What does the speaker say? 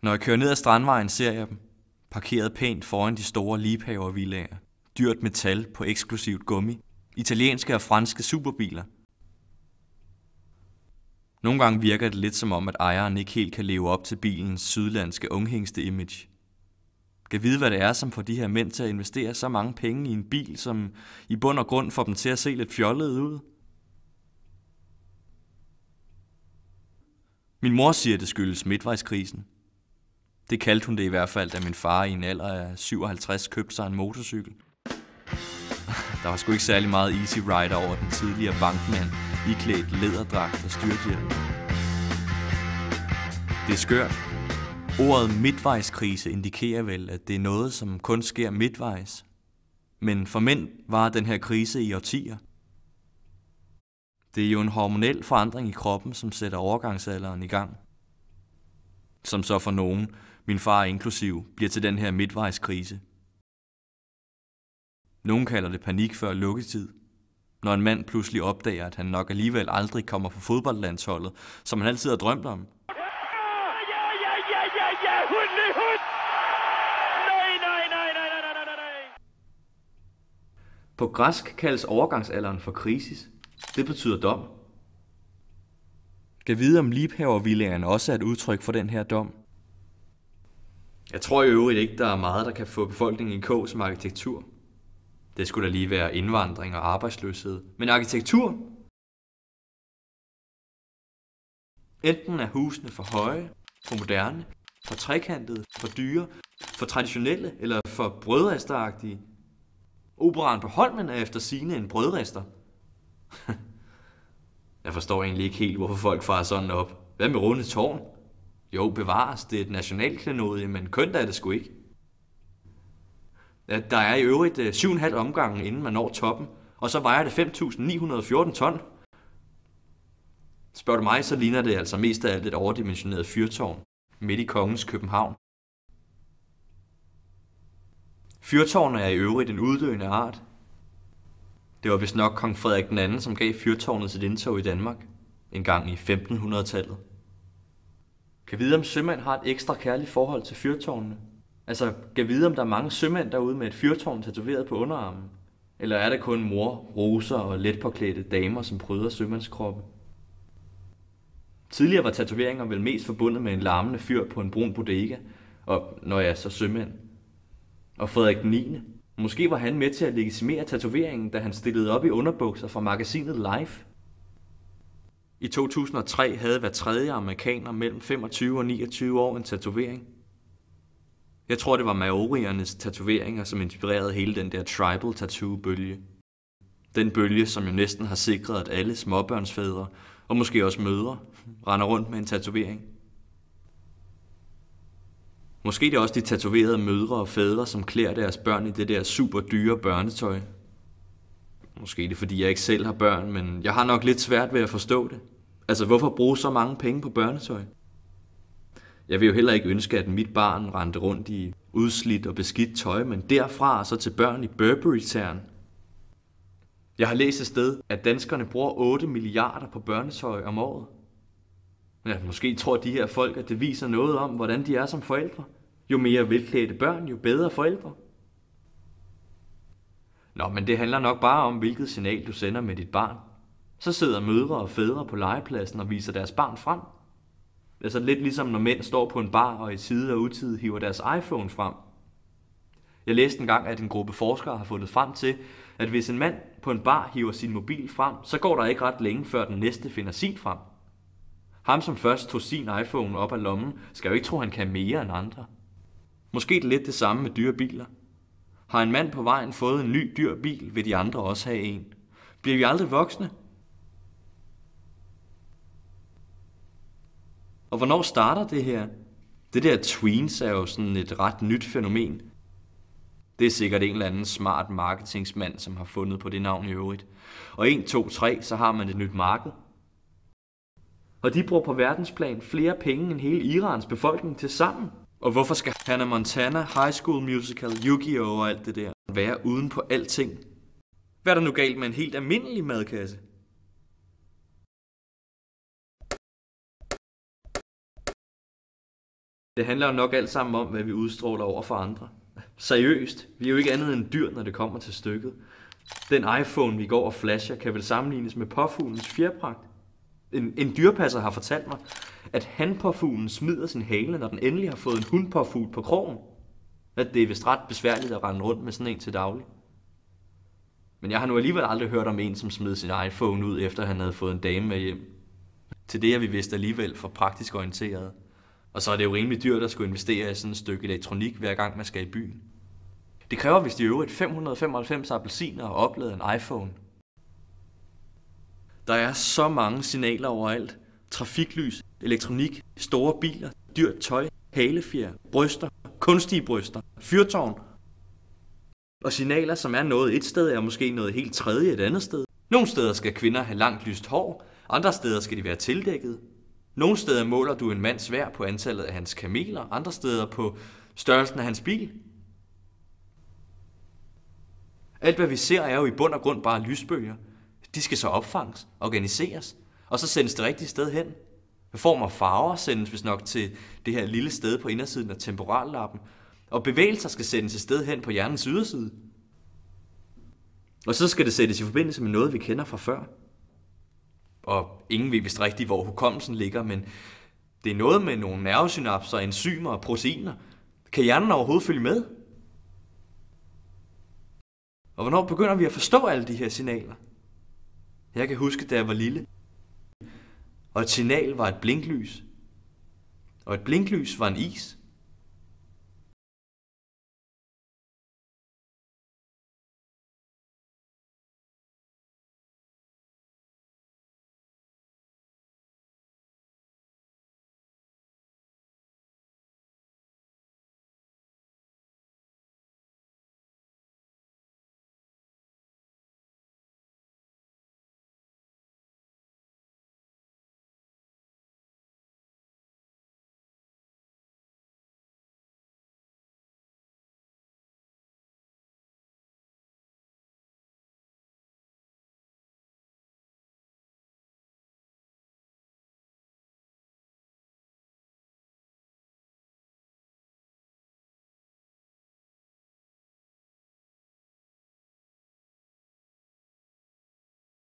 Når jeg kører ned ad Strandvejen, ser jeg dem, parkeret pænt foran de store liebhavervillaer, dyrt metal på eksklusivt gummi, italienske og franske superbiler. Nogle gange virker det lidt som om, at ejeren ikke helt kan leve op til bilens sydlandske unghængste-image. Kan vide, hvad det er, som får de her mænd til at investere så mange penge i en bil, som i bund og grund får dem til at se lidt fjollet ud. Min mor siger, at det skyldes midtvejskrisen. Det kaldte hun det i hvert fald, da min far i en alder af 57 købte sig en motorcykel. Der var sgu ikke særlig meget easy rider over den tidligere bankmand, iklædt læderdragt og styrthjelm. Det er skørt. Ordet midtvejskrise indikerer vel, at det er noget, som kun sker midtvejs. Men for mænd var den her krise i årtier. Det er jo en hormonel forandring i kroppen, som sætter overgangsalderen i gang. Som så for nogen, min far inklusiv, bliver til den her midtvejskrise. Nogen kalder det panik før lukketid. Når en mand pludselig opdager, at han nok alligevel aldrig kommer på fodboldlandsholdet, som han altid har drømt om. På græsk kaldes overgangsalderen for krisis. Det betyder dom. Kan vide, om liebhavervillaerne også er et udtryk for den her dom. Jeg tror i øvrigt ikke, der er meget, der kan få befolkningen i kog som arkitektur. Det skulle da lige være indvandring og arbejdsløshed. Men arkitektur? Enten er husene for høje, for moderne, for trekantede, for dyre, for traditionelle eller for brødresteragtige. Operaen på Holmen er efter sigende en brødrester. Jeg forstår egentlig ikke helt, hvorfor folk farer sådan op. Hvad med runde tårn? Jo, bevares, det er et nationalklenodie, men kønt er det sgu ikke. Der er i øvrigt 7,5 omgange, inden man når toppen, og så vejer det 5.914 ton. Spørger du mig, så ligner det altså mest af alt et overdimensioneret fyrtårn midt i kongens København. Fyrtårne er i øvrigt en uddøende art. Det var vist nok kong Frederik II, som gav fyrtårnet sit indtog i Danmark, en gang i 1500-tallet. Kan vide, om sømænd har et ekstra kærligt forhold til fyrtårnene? Altså, kan vide, om der er mange sømænd derude med et fyrtårn tatoveret på underarmen? Eller er det kun mor, roser og letpåklædte damer, som pryder sømandskroppe? Tidligere var tatoveringer vel mest forbundet med en larmende fyr på en brun bodega, og når jeg så sømænd. Og Frederik 9. Måske var han med til at legitimere tatoveringen, da han stillede op i underbukser fra magasinet Life. I 2003 havde hver tredje amerikaner mellem 25 og 29 år en tatovering. Jeg tror, det var maoriernes tatoveringer, som inspirerede hele den der tribal tattoo-bølge. Den bølge, som jo næsten har sikret, at alle småbørnsfædre, og måske også mødre, render rundt med en tatovering. Måske det er også de tatoverede mødre og fædre, som klæder deres børn i det der super dyre børnetøj. Måske det er, fordi jeg ikke selv har børn, men jeg har nok lidt svært ved at forstå det. Altså, hvorfor bruge så mange penge på børnetøj? Jeg vil jo heller ikke ønske, at mit barn rendte rundt i udslidt og beskidt tøj, men derfra så til børn i Burberry-tern. Jeg har læst et sted, at danskerne bruger 8 milliarder på børnetøj om året. Ja, måske tror de her folk, at det viser noget om, hvordan de er som forældre. Jo mere velklædte børn, jo bedre forældre. Nå, men det handler nok bare om, hvilket signal du sender med dit barn. Så sidder mødre og fædre på legepladsen og viser deres barn frem. Det er så lidt ligesom, når mænd står på en bar og i tide og utide hiver deres iPhone frem. Jeg læste engang, at en gruppe forskere har fundet frem til, at hvis en mand på en bar hiver sin mobil frem, så går der ikke ret længe, før den næste finder sin frem. Ham, som først tog sin iPhone op af lommen, skal jo ikke tro, han kan mere end andre. Måske det lidt det samme med dyre biler. Har en mand på vejen fået en ny dyr bil, vil de andre også have en. Bliver vi aldrig voksne? Og hvornår starter det her? Det der tweens er jo sådan et ret nyt fænomen. Det er sikkert en eller anden smart marketingsmand, som har fundet på det navn i øvrigt. Og 1, 2, 3, så har man et nyt marked. Og de bruger på verdensplan flere penge end hele Irans befolkning til sammen. Og hvorfor skal Hannah Montana, High School Musical, Yu-Gi-Oh! Og alt det der være uden på alting? Hvad er der nu galt med en helt almindelig madkasse? Det handler jo nok alt sammen om, hvad vi udstråler over for andre. Seriøst, vi er jo ikke andet end dyr, når det kommer til stykket. Den iPhone, vi går og flasher, kan vel sammenlignes med påfuglens fjerpragt. En dyrepasser har fortalt mig, at hanpåfuglen smider sin hale, når den endelig har fået en hundpåfugl på krogen. At det er vist ret besværligt at rende rundt med sådan en til daglig. Men jeg har nu alligevel aldrig hørt om en, som smed sin iPhone ud, efter han havde fået en dame med hjem. Til det er vi vist alligevel for praktisk orienteret. Og så er det jo rimelig dyrt at skulle investere i sådan et stykke elektronik, hver gang man skal i byen. Det kræver vist i øvrigt 595 appelsiner og oplade en iPhone. Der er så mange signaler overalt. Trafiklys, elektronik, store biler, dyrt tøj, halefjer, bryster, kunstige bryster, fyrtårn. Og signaler, som er noget et sted, er måske noget helt tredje et andet sted. Nogle steder skal kvinder have langt lyst hår, andre steder skal de være tildækket. Nogle steder måler du en mands værd på antallet af hans kameler, andre steder på størrelsen af hans bil. Alt hvad vi ser er jo i bund og grund bare lysbølger. De skal så opfanges, organiseres, og så sendes det rigtige sted hen. Form og farver sendes vist nok til det her lille sted på indersiden af temporallappen, og bevægelser skal sendes et sted hen på hjernens yderside. Og så skal det sættes i forbindelse med noget, vi kender fra før. Og ingen ved vist rigtigt, hvor hukommelsen ligger, men det er noget med nogle nervesynapser, enzymer og proteiner. Kan hjernen overhovedet følge med? Og hvornår begynder vi at forstå alle de her signaler? Jeg kan huske, da jeg var lille, og et signal var et blinklys, og et blinklys var en is.